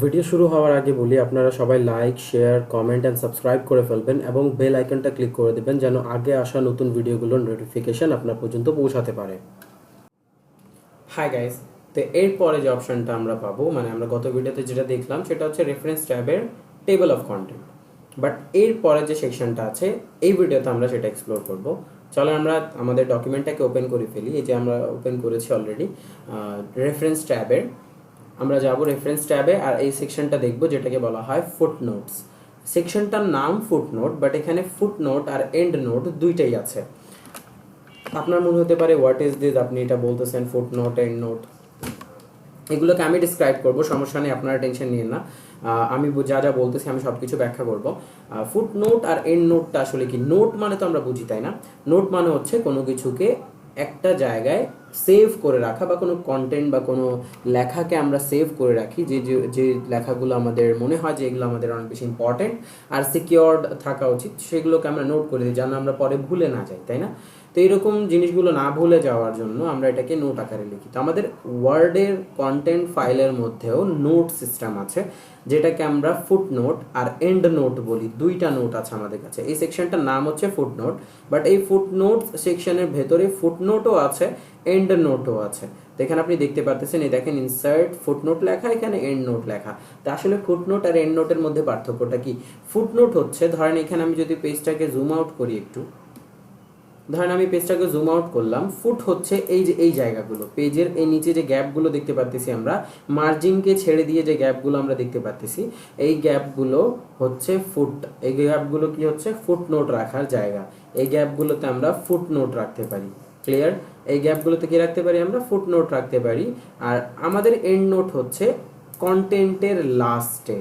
Video শুরু হওয়ার আগে বলি আপনারা সবাই like share comment and subscribe করে ফেলবেন এবং বেল আইকনটা ক্লিক করে দেবেন যেন আগে আসা নতুন ভিডিওগুলোর নোটিফিকেশন আপনার পর্যন্ত পৌঁছাতে পারে। হাই গাইস, তো এরপরে যে অপশনটা আমরা পাবো, মানে আমরা গত ভিডিওতে যেটা দেখলাম সেটা হচ্ছে রেফারেন্স ট্যাবের টেবল অফ কন্টেন্ট। বাট এরপরে যে সেকশনটা আছে এই ভিডিওতে আমরা সেটা এক্সপ্লোর করব। চলো আমরা আমাদের ডকুমেন্টটাকে ওপেন করে ফেলি। এই যে আমরা ওপেন করেছি অলরেডি রেফারেন্স ট্যাবের। আমরা যাব রেফারেন্স ট্যাবে আর এই সেকশনটা দেখব যেটাকে বলা হয় ফুটনোটস। সেকশনটার নাম ফুটনোট, বাট এখানে ফুটনোট আর এন্ড নোট দুইটাই আছে। আপনার মনে হতে পারে হোয়াট ইজ দিস, আপনি এটা বলতেছেন ফুটনোট এন্ড নোট, এগুলোকে আমি ডিসক্রাইব করবো, সমস্যা নেই, আপনারা টেনশন নিন না। আমি যা যা বলতেছি আমি সব কিছু ব্যাখ্যা করব। ফুটনোট আর এন্ড নোটটা আসলে কি? নোট মানে তো আমরা বুঝি, তাই না? নোট মানে হচ্ছে কোনো কিছুকে একটা জায়গায় সেভ করে রাখা, বা কোনো কন্টেন্ট বা কোনো লেখাকে আমরা সেভ করে রাখি, যে যে লেখাগুলো আমাদের মনে হয় যে এগুলো আমাদের অনেক বেশি ইম্পর্টেন্ট আর সিকিওরড থাকা উচিত, সেগুলোকে আমরা নোট করে দিই যেন আমরা পরে ভুলে না যাই, তাই না? তো এইরকম জিনিসগুলো না ভুলে যাওয়ার জন্য আমরা এটাকে নোট আকারে লিখি। তো আমাদের ওয়ার্ডের কন্টেন্ট ফাইলের মধ্যেও নোট সিস্টেম আছে, যেটাকে আমরা ফুটনোট আর এন্ড নোট বলি। দুইটা নোট আছে আমাদের কাছে। এই সেকশনটার নাম হচ্ছে ফুটনোট, বাট এই ফুটনোট সেকশনের ভেতরে ফুটনোটও আছে, এন্ড নোটও আছে। তো এখানে আপনি দেখতে পাচ্ছেন, এই দেখেন ইনসার্ট ফুটনোট লেখা, এখানে এন্ড নোট লেখা। তো আসলে ফুটনোট আর এন্ড নোটের মধ্যে পার্থক্যটা কি? ফুটনোট হচ্ছে, ধরেন এখানে আমি যদি পেজটাকে জুম আউট করি একটু, ধরেন আমি পেজটাকে জুম আউট করলাম, ফুট হচ্ছে এই যে এই জায়গাগুলো, পেজের এই নিচে যে গ্যাপগুলো দেখতে পাচ্ছি আমরা, মার্জিনকে ছেড়ে দিয়ে যে গ্যাপগুলো আমরা দেখতে পাচ্ছি, এই গ্যাপগুলো হচ্ছে ফুট। এই গ্যাপগুলো কি হচ্ছে? ফুটনোট রাখার জায়গা। এই গ্যাপগুলোতে আমরা ফুটনোট রাখতে পারি। ক্লিয়ার? এই গ্যাপগুলোতে কি রাখতে পারি? আমরা ফুটনোট রাখতে পারি। আর আমাদের এন্ড নোট হচ্ছে কন্টেন্টের লাস্টে।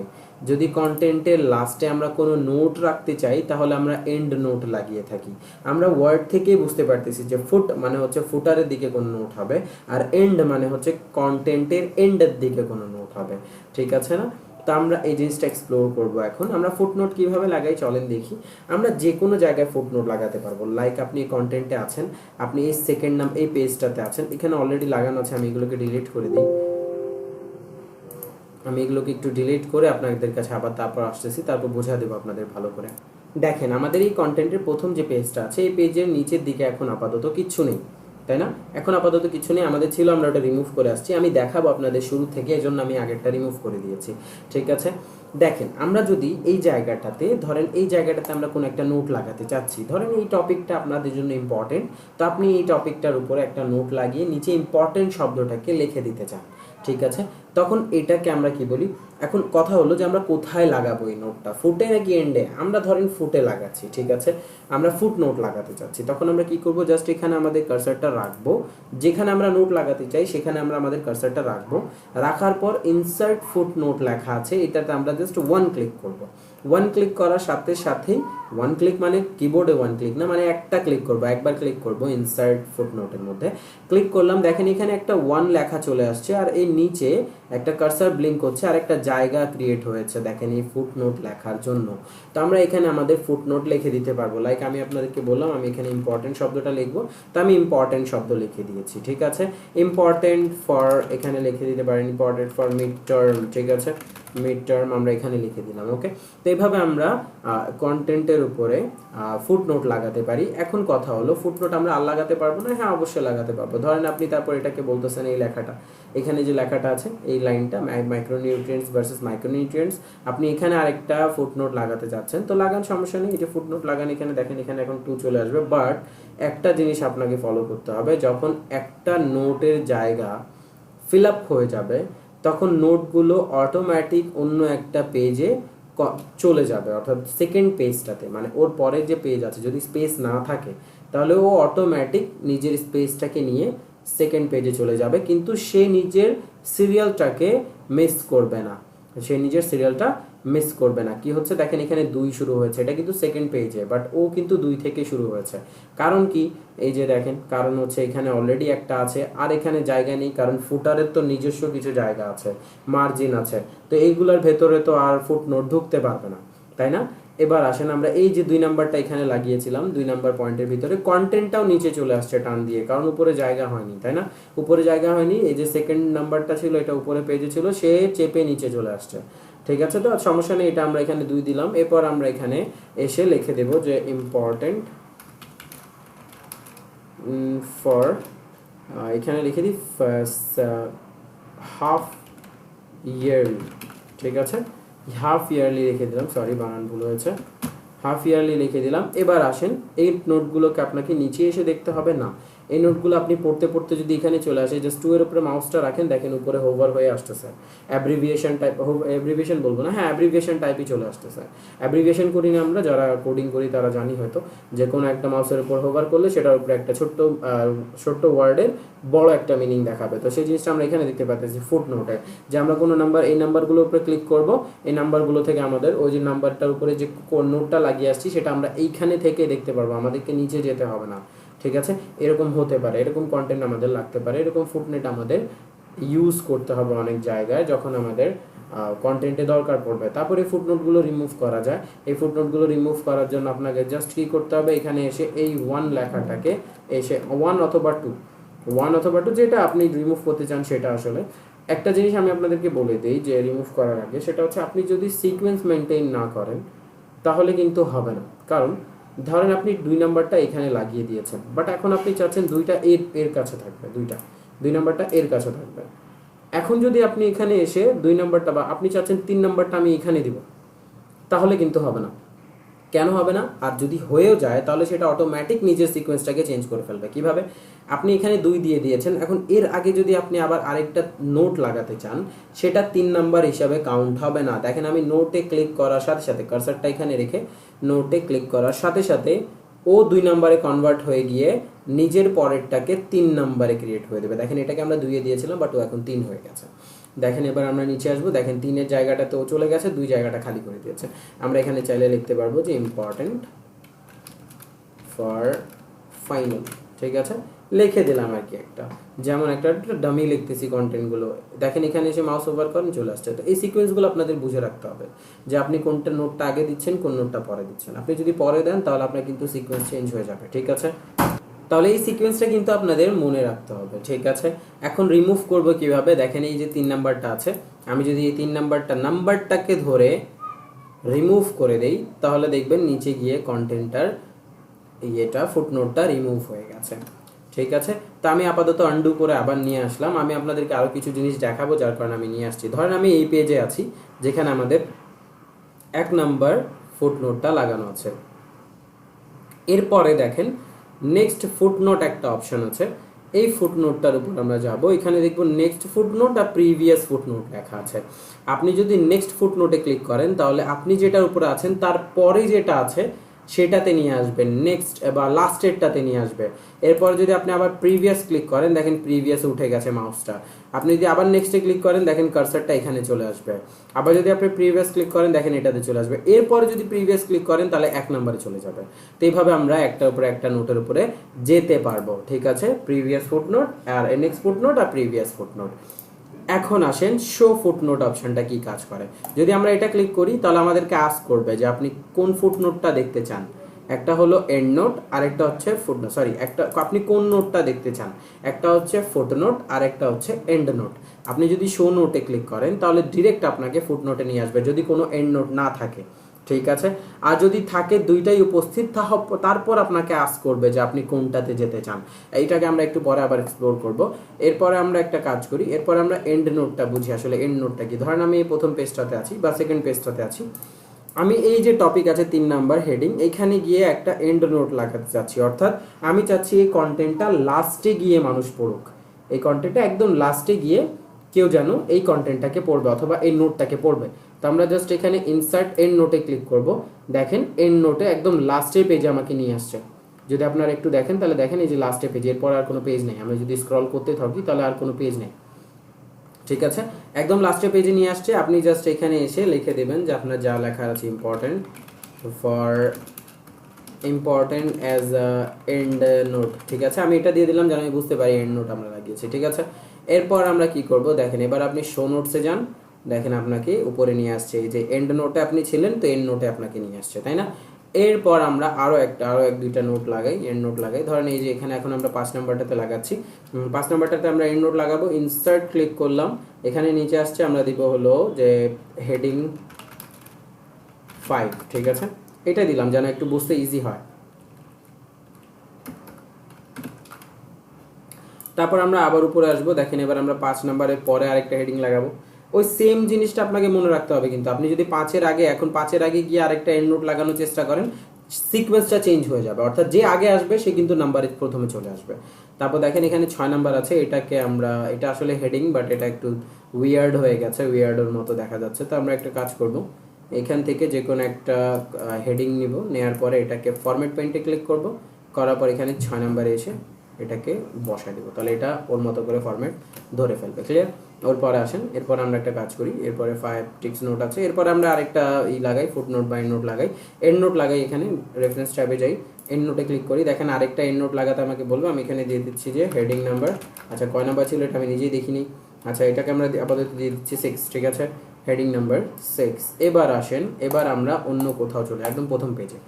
যদি কন্টেন্টের লাস্টে আমরা কোনো নোট রাখতে চাই তাহলে আমরা এন্ড নোট লাগিয়ে থাকি। আমরা ওয়ার্ড থেকেই বুঝতে পারতেছি যে ফুট মানে হচ্ছে ফুটারের দিকে কোনো নোট হবে, আর এন্ড মানে হচ্ছে কন্টেন্টের এন্ডের দিকে কোনো নোট হবে। ঠিক আছে না? তো আমরা এই জিনিসটা এক্সপ্লোর করব এখন। আমরা ফুটনোট কিভাবে লাগাই চলেন দেখি। আমরা যে কোনো জায়গায় ফুটনোট লাগাতে পারবো। লাইক আপনি কন্টেন্টে আছেন, আপনি এই সেকেন্ড নাম এই পেজটাতে আছেন, এখানে অলরেডি লাগানো আছে, আমি এগুলোকে ডিলিট করে দিই। আমি এগুলোকে একটু ডিলিট করে আপনাদের কাছে আবার তারপর আসতেছি, তারপর বোঝা দেবো আপনাদের ভালো করে। দেখেন আমাদের এই কন্টেন্টের প্রথম যে পেজটা আছে, এই পেজের নিচের দিকে এখন আপাতত কিচ্ছু নেই, তাই না? এখন আপাতত কিছু নেই, আমাদের ছিল, আমরা ওটা রিমুভ করে আসছি। আমি দেখাবো আপনাদের শুরু থেকে, এই জন্য আমি আগেরটা রিমুভ করে দিয়েছি। ঠিক আছে, দেখেন আমরা যদি এই জায়গাটাতে, ধরেন এই জায়গাটাতে আমরা কোনো একটা নোট লাগাতে চাচ্ছি, ধরেন এই টপিকটা আপনাদের জন্য ইম্পর্টেন্ট, তো আপনি এই টপিকটার উপরে একটা নোট লাগিয়ে নিচে ইম্পর্টেন্ট শব্দটাকে লিখে দিতে চান। ঠিক আছে, তখন এটাকে আমরা কি বলি? এখন কথা হলো যে আমরা কোথায় লাগাবো এই নোটটা, ফুটে নাকি এন্ডে? আমরা ধরেন ফুটে লাগাচ্ছি, ঠিক আছে, আমরা ফুট নোট লাগাতে চাচ্ছি। তখন আমরা কি করব? জাস্ট এখানে আমাদের কার্সারটা রাখবো, যেখানে আমরা নোট লাগাতে চাই সেখানে আমরা আমাদের কার্সারটা রাখবো। রাখার পর ইনসার্ট ফুট নোট লেখা আছে, এটাতে আমরা জাস্ট ওয়ান ক্লিক করব। ওয়ান ক্লিক করার সাথে সাথেই, ওয়ান ক্লিক মানে কিবোর্ডে ওয়ান ক্লিক না, মানে একটা ক্লিক করবো, একবার ক্লিক করবো ইনসার্ট ফুটনোটের মধ্যে। ক্লিক করলাম, দেখেন এখানে একটা ওয়ান লেখা চলে আসছে, আর এই নিচে একটা কার্সার ব্লিঙ্ক হচ্ছে, আর একটা জায়গা ক্রিয়েট হয়েছে দেখেন এই ফুটনোট লেখার জন্য। তো আমরা এখানে আমাদের ফুটনোট লিখে দিতে পারবো। লাইক আমি আপনাদেরকে বললাম আমি এখানে ইম্পর্টেন্ট শব্দটা লিখবো, তো আমি ইম্পর্টেন্ট শব্দ লিখে দিয়েছি। ঠিক আছে, ইম্পর্টেন্ট ফর এখানে লিখে দিতে পারেন, ইম্পর্টেন্ট ফর মিড টার্ম। ঠিক আছে, মিড টার্ম আমরা এখানে লিখে দিলাম। ওকে, তো এইভাবে আমরা কন্টেন্টের উপরে ফুটনোট লাগাতে পারি। এখন কথা হলো, ফুটনোট আমরা আর লাগাতে পারবো না? হ্যাঁ, অবশ্যই লাগাতে পারবো। ধরেন আপনি তারপর এটাকে বলতেছেন, এই লেখাটা, এখানে যে লেখাটা আছে এই লাইনটা, মাইক্রোনিউট্রিয়েন্টস ভার্সেস মাইক্রোনিউট্রিয়েন্টস, আপনি এখানে আরেকটা ফুটনোট লাগাতে চাচ্ছেন, তো লাগান, সমস্যা নেই। এই যে ফুটনোট লাগান, এখানে দেখেন এখানে এখন 2 চলে আসবে। বাট একটা জিনিস আপনাকে ফলো করতে হবে, যখন একটা নোটের জায়গা ফিল আপ হয়ে যাবে তখন নোটগুলো অটোমেটিক অন্য একটা পেজে চলে যাবে, অর্থাৎ সেকেন্ড পেজটাতে, মানে ওর পরে যে পেজ আছে যদি স্পেস না থাকে তাহলে ও অটোমেটিক নিজের স্পেসটাকে নিয়ে সেকেন্ড পেজে চলে যাবে, কিন্তু সে নিজের সিরিয়ালটাকে মিস করবে না। সে নিজের সিরিয়ালটা মিস করবে না। কি হচ্ছে দেখেন, এখানে 2 শুরু হয়েছে, এটা কিন্তু সেকেন্ড পেজে, বাট ও কিন্তু 2 থেকে শুরু হয়েছে। কারণ কি? এই যে দেখেন, কারণ হচ্ছে এখানে অলরেডি একটা আছে, আর এখানে জায়গা নেই, কারণ ফুটারের তো নিজস্ব কিছু জায়গা আছে, মার্জিন আছে, তো এইগুলোর ভেতরে তো আর ফুটনোট ঢুকতে পারবে না, তাই না? এবার আসেন আমরা এই যে 2 নাম্বারটা এখানে লাগিয়েছিলাম 2 নাম্বার পয়েন্টের ভিতরে, কন্টেন্টটাও নিচে চলে আসছে টান দিয়ে, কারণ উপরে জায়গা হয়নি, তাই না? উপরে জায়গা হয়নি, এই যে সেকেন্ড নাম্বারটা ছিল এটা উপরে পেজে ছিল, সে চেপে নিচে চলে আসছে। ঠিক আছে, তো সমস্যা নেই, এটা আমরা এখানে 2 দিলাম। এরপর আমরা এখানে এসে লিখে দেব যে ইম্পর্টেন্ট ফর, এখানে লিখে দিই হাফ ইয়ারলি। ঠিক আছে, হাফ ইয়ারলি লিখে দিলাম, সরি বানান ভুল হয়েছে, হাফ ইয়ারলি লিখে দিলাম। এবার আসেন এই নোটগুলোকে আপনাকে নিচে এসে দেখতে হবে না, এই নোটগুলো আপনি পড়তে পড়তে যদি এখানে চলে আসে, জাস্ট 2 এর উপরে মাউসটা রাখেন, দেখেন উপরে হোভার হয়ে আসতেছে, অ্যাব্রিভিয়েশন টাইপ, অ্যাব্রিভিয়েশন বলবো না, হ্যাঁ অ্যাব্রিভিয়েশন টাইপই চলে আসতেছে। অ্যাব্রিভিয়েশন করি না আমরা, যারা কোডিং করি তারা জানি হয়তো, যে কোনো একটা মাউসের উপর হোভার করলে সেটার উপরে একটা ছোট্ট ওয়ার্ডের বড় একটা মিনিং দেখাবে। তো সেই জিনিসটা আমরা এখানে দেখতে পাচ্ছি ফুট নোটে, যে আমরা কোনো নাম্বার, এই নাম্বারগুলোর উপরে ক্লিক করব, এই নাম্বারগুলো থেকে আমাদের ওই যে নাম্বারটার উপরে যে নোটটা লাগিয়ে আসছি সেটা আমরা এইখানে থেকে দেখতে পারবো, আমাদেরকে নিচে যেতে হবে না। ঠিক আছে, এরকম হতে পারে, এরকম কন্টেন্ট আমাদের লাগতে পারে, এরকম ফুটনোট আমাদের ইউজ করতে হবে অনেক জায়গায় যখন আমাদের কন্টেন্টে দরকার পড়বে। তারপরে ফুটনোটগুলো রিমুভ করা যায়। এই ফুটনোটগুলো রিমুভ করার জন্য আপনাকে জাস্ট কী করতে হবে, এখানে এসে এই 1 লেখাটাকে এসে 1 অথবা 2 যেটা আপনি রিমুভ করতে চান সেটা। আসলে একটা জিনিস আমি আপনাদেরকে বলে দিই যে রিমুভ করার আগে, সেটা হচ্ছে আপনি যদি সিকোয়েন্স মেনটেন না করেন তাহলে কিন্তু হবে না। কারণ ধরেন আপনি 2 নাম্বারটা এখানে লাগিয়ে দিয়েছেন, বাট এখন আপনি চাচ্ছেন 2টা এর কাছে থাকবে, 2 নাম্বারটা এর কাছে থাকবে। এখন যদি আপনি এখানে এসে 2 নাম্বারটা, বা আপনি চাচ্ছেন 3 নাম্বারটা আমি এখানে দিব, তাহলে কিন্তু হবে না। কেন হবে না? আর যদি হয়েও যায় তাহলে সেটা অটোমেটিক নিজের সিকোয়েন্সটাকে চেঞ্জ করে ফেলবে। কিভাবে? আপনি এখানে 2 দিয়ে দিয়েছেন, এখন এর আগে যদি আপনি আবার আরেকটা নোট লাগাতে চান, সেটা 3 নাম্বার হিসাবে কাউন্ট হবে না। দেখেন আমি নোটে ক্লিক করার সাথে সাথে, কার্সারটা এখানে রেখে নোটে ক্লিক করার সাথে সাথে ও 2 নাম্বারে কনভার্ট হয়ে গিয়ে নিজের পরেরটাকে 3 নাম্বারে ক্রিয়েট হয়ে দেবে। দেখেন এটাকে আমরা 2 এ দিয়েছিলাম, বাট ও এখন 3 হয়ে গেছে। দেখেন এবার আমরা নিচে আসবো, দেখেন 3 এর জায়গাটা তো চলে গেছে, 2 জায়গাটা খালি করে দিয়েছে। আমরা এখানে চাইলে লিখতে পারবো যে ইম্পর্টেন্ট ফর ফাইনাল। ঠিক আছে, লিখে দিলাম আর কি একটা, যেমন একটা ডামি লিখতেছি কন্টেন্টগুলো। দেখেন এখানে এসে মাউস ওভার করেন, চলে আসছে। তো এই সিকোয়েন্সগুলো আপনাদের বুঝে রাখতে হবে, যে আপনি কোনটা নোটটা আগে দিচ্ছেন, কোন নোটটা পরে দিচ্ছেন। আপনি যদি পরে দেন তাহলে আপনার কিন্তু সিকোয়েন্স চেঞ্জ হয়ে যাবে। ঠিক আছে, তাহলে এই সিকোয়েন্সটা কিন্তু আপনাদের মনে রাখতে হবে। ঠিক আছে, এখন রিমুভ করব কিভাবে? দেখেন এই যে 3 নাম্বারটা আছে, আমি যদি এই 3 নাম্বারটাকে ধরে রিমুভ করে দেই, তাহলে দেখবেন নিচে গিয়ে কন্টেন্টটার এটা ফুটনোটটা রিমুভ হয়ে গেছে। ঠিক আছে, তা আমি আপাতত আন্ডু করে আবার নিয়ে আসলাম। আমি আপনাদেরকে আরও কিছু জিনিস দেখাবো, যার কারণে আমি নিয়ে আসছি। ধরেন আমি এই পেজে আছি যেখানে আমাদের 1 নাম্বার ফুটনোটটা লাগানো আছে। এরপরে দেখেন নেক্সট ফুটনোট একটা অপশন আছে, এই ফুটনোটটার উপর আমরা যাব। এখানে দেখব নেক্সট ফুটনোট আর প্রিভিয়াস ফুটনোট লেখা আছে। আপনি যদি নেক্সট ফুটনোটে ক্লিক করেন তাহলে আপনি যেটার উপরে আছেন তারপরে যেটা আছে সেটাতে নিয়ে আসবেন, নেক্সট বা লাস্টেরটাতে নিয়ে আসবে। এরপর যদি আপনি আবার প্রিভিয়াস ক্লিক করেন, দেখেন প্রিভিয়াসে উঠে গেছে মাউসটা। আপনি যদি আবার নেক্সটে ক্লিক করেন, দেখেন কার্সারটা এখানে চলে আসবে। আবার যদি আপনি প্রিভিয়াস ক্লিক করেন, দেখেন এটাতে চলে আসবে। এরপরে যদি প্রিভিয়াস ক্লিক করেন তাহলে 1 নম্বরে চলে যাবে। তো এইভাবে আমরা একটার উপরে একটা নোটের উপরে যেতে পারবো। ঠিক আছে, প্রিভিয়াস ফুটনোট আর নেক্সট ফুটনোট আর প্রিভিয়াস ফুটনোট। এখন আসেন শো ফুটনোট অপশনটা কি কাজ করে। যদি আমরা এটা ক্লিক করি তাহলে আমাদেরকে আস্ক করবে যে আপনি কোন ফুটনোটটা দেখতে চান। একটা হলো এন্ড নোট আর একটা হচ্ছে ফুটনোট, সরি একটা আপনি কোন নোটটা দেখতে চান, একটা হচ্ছে ফুটনোট আর একটা হচ্ছে এন্ড নোট। আপনি যদি শো নোটে ক্লিক করেন তাহলে ডিরেক্ট আপনাকে ফুটনোটে নিয়ে আসবে যদি কোনো এন্ড নোট না থাকে। ঠিক আছে, আর যদি থাকে দুইটাই উপস্থিত, তারপর আপনাকে আস্ক করবে যে আপনি কোনটাতে যেতে চান। এইটাকে আমরা একটু পরে আবার এক্সপ্লোর করব। এরপরে আমরা একটা কাজ করি, এরপরে আমরা এন্ড নোটটা বুঝি। আসলে এন্ড নোটটা কি? ধরেন আমি এই প্রথম পেজটাতে আছি বা সেকেন্ড পেজটাতে আছি, আমি এই যে টপিক আছে 3 নাম্বার হেডিং, এখানে গিয়ে একটা এন্ড নোট লাগাতে চাচ্ছি। অর্থাৎ আমি চাচ্ছি এই কন্টেন্টটা লাস্টে গিয়ে মানুষ পড়ুক, এই কন্টেন্টটা একদম লাস্টে গিয়ে কেউ যেন এই কন্টেন্টটাকে পড়বে অথবা এই নোটটাকে পড়বে। তো আমরা জাস্ট এখানে ইনসার্ট এন্ড নোটে ক্লিক করব। দেখেন এন্ড নোটে একদম লাস্টের পেজে আমাকে নিয়ে আসছে। যদি আপনারা একটু দেখেন তাহলে দেখেন এই যে লাস্টের পেজ, এরপর আর কোনো পেজ নেই। আমরা যদি স্ক্রল করতে থাকি তাহলে আর কোনো পেজ নেই। ঠিক আছে, একদম লাস্টের পেজে নিয়ে আসছে। আপনি জাস্ট এখানে এসে লিখে দেবেন যে আপনার যা লেখা আছে ইম্পর্টেন্ট অ্যাজ এন্ড নোট। ঠিক আছে, আমি এটা দিয়ে দিলাম যেন আমি বুঝতে পারি এন্ড নোট আমরা লাগিয়েছি। ঠিক আছে, এরপর আমরা কি করব দেখেন, এবার আপনি শো নোটসে যান। দেখেন আপনাকে উপরে নিয়ে আসছে, এই যে এন্ড নোটে আপনি ছিলেন তো এন্ড নোটে আপনাকে নিয়ে আসছে, তাই না? এরপর আমরা আরও এক দুইটা নোট লাগাই, এন্ড নোট লাগাই। ধরেন এই যে এখানে এখন আমরা 5 নাম্বারটাতে লাগাচ্ছি, 5 নাম্বারটাতে আমরা এন্ড নোট লাগাবো। ইনসার্ট ক্লিক করলাম, এখানে নিচে আসছে, আমরা দিব হলো যে হেডিং 5, ঠিক আছে? এটা দিলাম যেন একটু বুঝতে ইজি হয়। তারপর আমরা আবার উপরে আসবো, দেখেন এবার আমরা 5 নাম্বারের পরে আরেকটা হেডিং লাগাবো। ওই সেম জিনিসটা আপনাকে মনে রাখতে হবে, কিন্তু আপনি যদি 5-এর আগে, এখন 5-এর আগে গিয়ে আরেকটা এন্ড নোট লাগানোর চেষ্টা করেন, সিকোয়েন্সটা চেঞ্জ হয়ে যাবে, অর্থাৎ যে আগে আসবে সে কিন্তু নাম্বারে প্রথমে চলে আসবে। তারপর দেখেন এখানে 6 নাম্বার আছে, এটাকে আমরা, এটা আসলে হেডিং বাট এটা একটু উইয়ার্ড হয়ে গেছে, উইয়ার্ডের মতো দেখা যাচ্ছে। তো আমরা একটা কাজ করব, এখান থেকে যে কোনো একটা হেডিং নিব, নেওয়ার পরে এটাকে ফরম্যাট পেইন্টে ক্লিক করব, করার পর এখানে 6 নাম্বারে এসে এটাকে বসায় দেবো, তাহলে এটা ওর মতো করে ফরম্যাট ধরে ফেলবে। ক্লিয়ার? ওর পরে আসেন, এরপর আমরা একটা কাজ করি, এরপরে 5 টিক্স নোট আছে, এরপরে আমরা আরেকটা লাগাই, ফুট নোট বা এন্ড নোট লাগাই। এন্ড নোট লাগাই, এখানে রেফারেন্স ট্যাবে যাই, এন্ড নোটে ক্লিক করি। দেখেন আরেকটা এন্ড নোট লাগাতে আমাকে বলবো, আমি এখানে দিয়ে দিচ্ছি যে হেডিং নাম্বার, আচ্ছা কয় নাম্বার ছিল এটা আমি নিজেই দেখিনি, আচ্ছা এটাকে আমরা আপাতত দিয়ে দিচ্ছি 6, ঠিক আছে? Heading number 6। এবার আসেন, এবার আমরা অন্য কোথাও চলে, একদম প্রথম পেজে।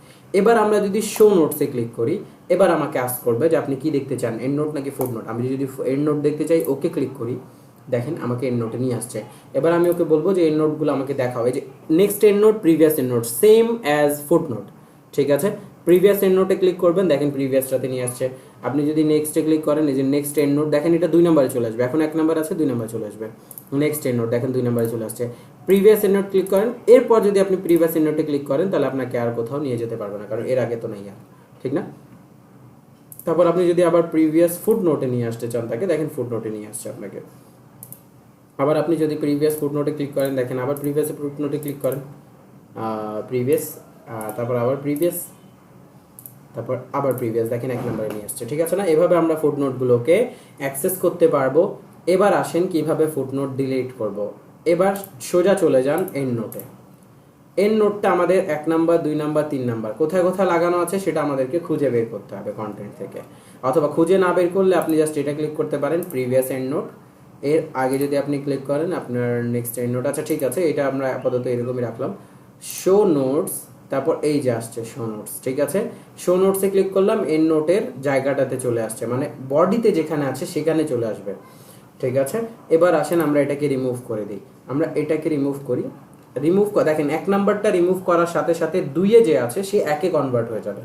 এবার আমরা যদি শো নোটসে ক্লিক করি, এবার আমাকে আস্ক করবে যে আপনি কি দেখতে চান, এন্ড নোট নাকি ফুট নোট। আমি যদি এন্ড নোট দেখতে চাই, ওকে ক্লিক করি, দেখেন আমাকে এন্ড নোটে নিয়ে আসছে। এবার আমি ওকে বলবো যে এন্ড নোটগুলো আমাকে দেখাও, এই যে next end note, previous end note, same as foot note, ঠিক আছে? প্রিভিয়াস এন্ড নোটে ক্লিক করবেন, দেখেন প্রিভিয়াসটাতে নিয়ে আসছে। আপনি যদি নেক্সটে ক্লিক করেন, এই যে নেক্সট এন্ড নোট, দেখেন এটা 2 নম্বরে চলে আসবে, এখন 1 নাম্বার আছে, 2 নাম্বার চলে আসবে। নেক্সট এন্ড নোট দেখেন 2 নম্বরে চলে আসছে। প্রিভিয়াস এন্ড নোট ক্লিক করেন, এরপর যদি আপনি প্রিভিয়াস এন্ড নোটে ক্লিক করেন, তাহলে আপনাকে আর কোথাও নিয়ে যেতে পারবে না, কারণ এর আগে তো নাই আর, ঠিক না? তারপর আপনি যদি আবার প্রিভিয়াস ফুট নোটে নিয়ে আসতে চান তাকে, দেখেন ফুট নোটে নিয়ে আসছে আপনাকে। আবার আপনি যদি প্রিভিয়াস ফুট নোটে ক্লিক করেন, দেখেন আবার প্রিভিয়াস ফুট নোটে ক্লিক করেন, প্রিভিয়াস, তারপর আবার প্রিভিয়াস, তারপর আবার প্রিভিয়াস, দেখেন 1 নম্বরে নিয়ে আসছে, ঠিক আছে না? এভাবে আমরা ফুট নোটগুলোকে অ্যাক্সেস করতে পারবো। এবার আসেন কিভাবে ফুট নোট ডিলিট করব। এবার সোজা চলে যান এন্ড নোটে। এন্ড নোটটা আমাদের 1 নাম্বার, 2 নাম্বার, 3 নাম্বার কোথায় কোথায় লাগানো আছে সেটা আমাদেরকে খুঁজে বের করতে হবে কন্টেন্ট থেকে, অথবা খুঁজে না বের করলে আপনি জাস্ট এটা ক্লিক করতে পারেন, প্রিভিয়াস এন্ড নোট, এর আগে যদি আপনি ক্লিক করেন আপনার নেক্সট এন্ড নোট। আচ্ছা ঠিক আছে, এটা আমরা আপাতত এরকমই রাখলাম। শো নোটস, তারপর এই যে আসছে শো নোটস, ঠিক আছে? শো নোটসে ক্লিক করলাম, এন্ড নোটের জায়গাটাতে চলে আসছে, মানে বডিতে যেখানে আছে সেখানে চলে আসবে, ঠিক আছে? এবার আসেন আমরা এটাকে রিমুভ করে দিই, আমরা এটাকে রিমুভ করি। দেখেন 1 নাম্বারটা রিমুভ করার সাথে সাথে 2-এ যে আছে সে 1-এ কনভার্ট হয়ে যাবে।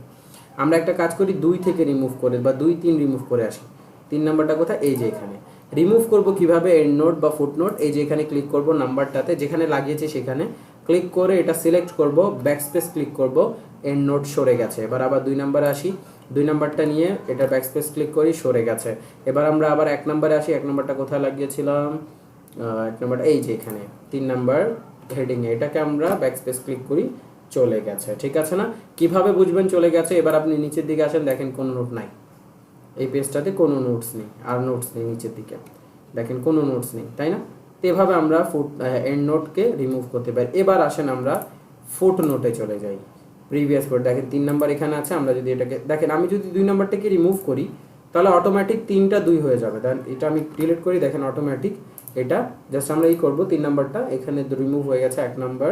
আমরা একটা কাজ করি, 2 থেকে রিমুভ করে বা 2, 3 রিমুভ করে আসি। 3 নাম্বারটা কোথায়? এই যে এখানে। রিমুভ করব কিভাবে? এন্ড নোট বা ফুট নোট, এই যে এখানে ক্লিক করব, নাম্বারটাতে যেখানে লাগিয়েছে সেখানে ক্লিক করে এটা সিলেক্ট করব, ব্যাকস্পেস ক্লিক করব, এন্ড নোট সরে গেছে। এবার আবার 2 নাম্বারে আসি, 2 নাম্বারটা নিয়ে এটা ব্যাকস্পেস ক্লিক করি, সরে গেছে। এবার আমরা আবার 1 নাম্বারে আসি, 1 নাম্বারটা কোথায় লাগিয়েছিলাম? 1 নাম্বারটা এই যে এখানে 3 নাম্বার হেডিংয়ে, এটাকে আমরা ব্যাকস্পেস ক্লিক করি, চলে গেছে, ঠিক আছে না? কিভাবে বুঝবেন চলে গেছে? এবার আপনি নিচের দিকে আসেন, দেখেন কোনো নোট নাই, এই পেজটাতে কোনো নোটস নেই, আর নোটস নেই নিচের দিকে, দেখেন কোনো নোটস নেই, তাই না? তো এভাবে আমরা এন্ড নোটকে রিমুভ করতে পারি। এবার আসেন আমরা ফুট নোটে চলে যাই। প্রিভিয়াস ফুট, দেখেন 3 নাম্বার এখানে আছে, আমরা যদি এটাকে দেখেন, আমি যদি 2 নাম্বারটাকে রিমুভ করি তাহলে অটোমেটিক 3টা 2 হয়ে যাবে। দেন এটা আমি ডিলিট করি, দেখেন অটোমেটিক এটা জাস্ট আমরা এই করবো, 3 নাম্বারটা এখানে রিমুভ হয়ে গেছে 1 নাম্বার,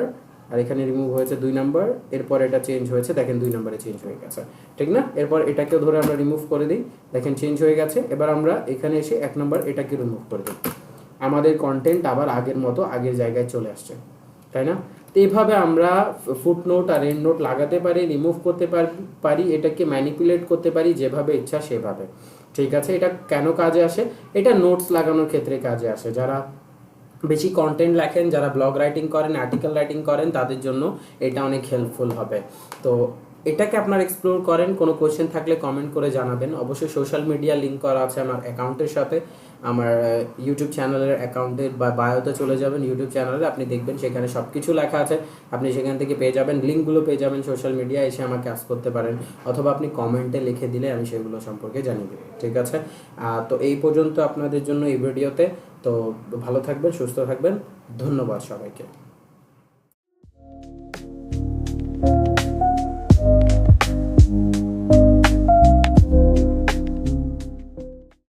আর এখানে রিমুভ হয়েছে 2 নাম্বার, এরপর এটা চেঞ্জ হয়েছে, দেখেন 2 নাম্বারে চেঞ্জ হয়ে গেছে, ঠিক না? এরপর এটাকেও ধরে আমরা রিমুভ করে দিই, দেখেন চেঞ্জ হয়ে গেছে। এবার আমরা এখানে এসে 1 নাম্বার এটাকে রিমুভ করে দিই, আমাদের কন্টেন্ট আবার আগের মতো আগের জায়গায় চলে আসছে, তাই না? তো এইভাবে আমরা ফুট নোট আর এন্ড নোট লাগাতে পারি, রিমুভ করতে পারি, এটাকে ম্যানিপুলেট করতে পারি যেভাবে ইচ্ছা সেভাবে, ঠিক আছে? এটা কেন কাজে আসে? এটা নোটস লাগানোর ক্ষেত্রে কাজে আসে। যারা বেশি কন্টেন্ট লেখেন, যারা ব্লগ রাইটিং করেন, আর্টিকেল রাইটিং করেন, তাদের জন্য এটা অনেক হেল্পফুল হবে। তো এটাকে আপনারা এক্সপ্লোর করেন, কোনো কোয়েশ্চেন থাকলে কমেন্ট করে জানাবেন। অবশ্যই সোশ্যাল মিডিয়া লিঙ্ক করা আছে আমার অ্যাকাউন্টের সাথে, আমার ইউটিউব চ্যানেলের অ্যাকাউন্টে বা বায়োতে চলে যাবেন, ইউটিউব চ্যানেলে আপনি দেখবেন সেখানে সব কিছু লেখা আছে, আপনি সেখান থেকে পেয়ে যাবেন, লিঙ্কগুলো পেয়ে যাবেন। সোশ্যাল মিডিয়া এসে আমাকে আস্ক করতে পারেন, অথবা আপনি কমেন্টে লিখে দিলে আমি সেগুলো সম্পর্কে জানিয়ে দেবো, ঠিক আছে? তো এই পর্যন্ত আপনাদের জন্য এই ভিডিওতে। তো ভালো থাকবেন, সুস্থ থাকবেন, ধন্যবাদ সবাইকে।